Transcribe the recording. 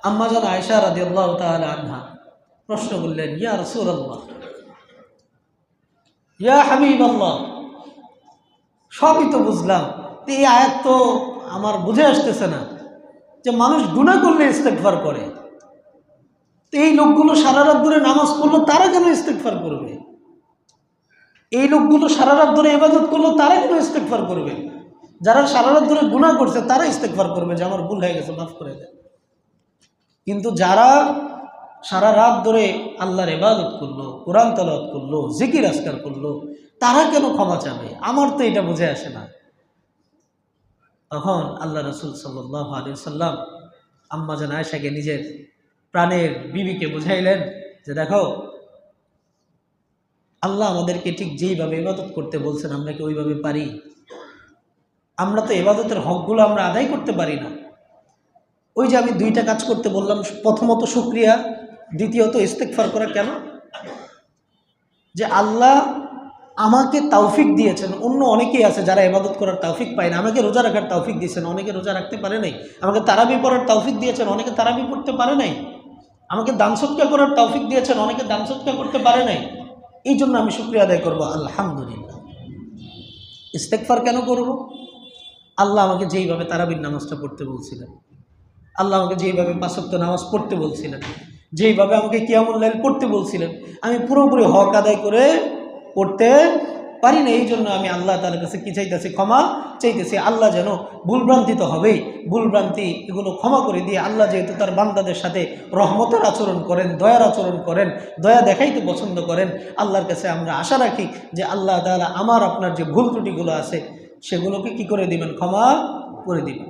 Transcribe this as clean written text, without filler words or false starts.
আম্মা জান আয়েশা রাদিয়াল্লাহু তাআলা আনহা প্রশ্ন করলেন, ইয়া রাসূলুল্লাহ, ইয়া হাবিবাল্লাহ, সবই তো বুঝলাম, এই আয়াত তো আমার বুঝে আসতেছে না যে মানুষ গুনাহ করলে ইস্তেগফার করে। এই লোকগুলো সারা রাত ধরে নামাজ পড়লো, তারা কেন ইস্তেগফার করবে? এই লোকগুলো সারা রাত ধরে ইবাদত করলো, তারা কেন ইস্তেগফার করবে? যারা সারা রাত ধরে গুনাহ করছে তারা ইস্তেগফার করবে যে আমার ভুল হয়ে গেছে, মাফ করে দেন। কিন্তু যারা সারা রাত ধরে আল্লাহর ইবাদত করলো, কোরআন তেলাওয়াত করলো, জিকির আজকার করলো, তারা কেন ক্ষমা চাবে? আমার তো এটা বুঝে আসে না। তখন আল্লাহ রাসূল সাল্লাল্লাহু আলাইহি ওয়াসাল্লাম আম্মা জান আয়েশাকে নিজের প্রাণের বিবিকে বুঝাইলেন যে দেখো, আল্লাহ আমাদেরকে ঠিক যেইভাবে ইবাদত করতে বলছেন আমরা কি ওইভাবে পারি? আমরা তো ইবাদতের হকগুলো আমরা আদায় করতে পারি না। ওই যে আমি দুইটা কাজ করতে বললাম, প্রথমত শুকরিয়া, দ্বিতীয়ত ইস্তেগফার করা। কেন? যে আল্লাহ আমাকে তৌফিক দিয়েছেন। অন্য অনেকেই আছে যারা ইবাদত করার তৌফিক পায় না। আমাকে রোজা রাখার তৌফিক দিয়েছেন, অনেকে রোজা রাখতে পারে নাই। আমাকে তারাবি পড়ার তৌফিক দিয়েছেন, অনেকে তারাবি পড়তে পারে নাই। আমাকে দান সদকা করার তৌফিক দিয়েছেন, অনেকে দান সদকা করতে পারে নাই। এই জন্য আমি শুকরিয়া আদায় করবো, আলহামদুলিল্লাহ। ইস্তেগফার কেন করব? আল্লাহ আমাকে যেইভাবে তারাবির নামাজটা পড়তে বলছিলেন, আল্লাহ আমাকে যেইভাবে 5 ওয়াক্ত নামাজ পড়তে বলছিলেন, যেইভাবে আমাকে কিয়ামুল লাইল পড়তে বলছিলেন, আমি পুরোপুরি হক আদায় করে পড়তে পারি না। এই জন্য আমি আল্লাহ তাআলার কাছে কি চাইতেছি? ক্ষমা চাইতেছি। আল্লাহ যেন ভুলভ্রান্তি তো হবেই, ভুলভ্রান্তি এগুলো ক্ষমা করে দিয়ে, আল্লাহ যেহেতু তার বান্দাদের সাথে রহমতের আচরণ করেন, দয়ার আচরণ করেন, দয়া দেখাইতে পছন্দ করেন, আল্লাহর কাছে আমরা আশা রাখি যে আল্লাহ তাআলা আমার আপনার যে ভুল ত্রুটিগুলো আছে সেগুলোকে কি করে দিবেন? ক্ষমা করে দিবেন।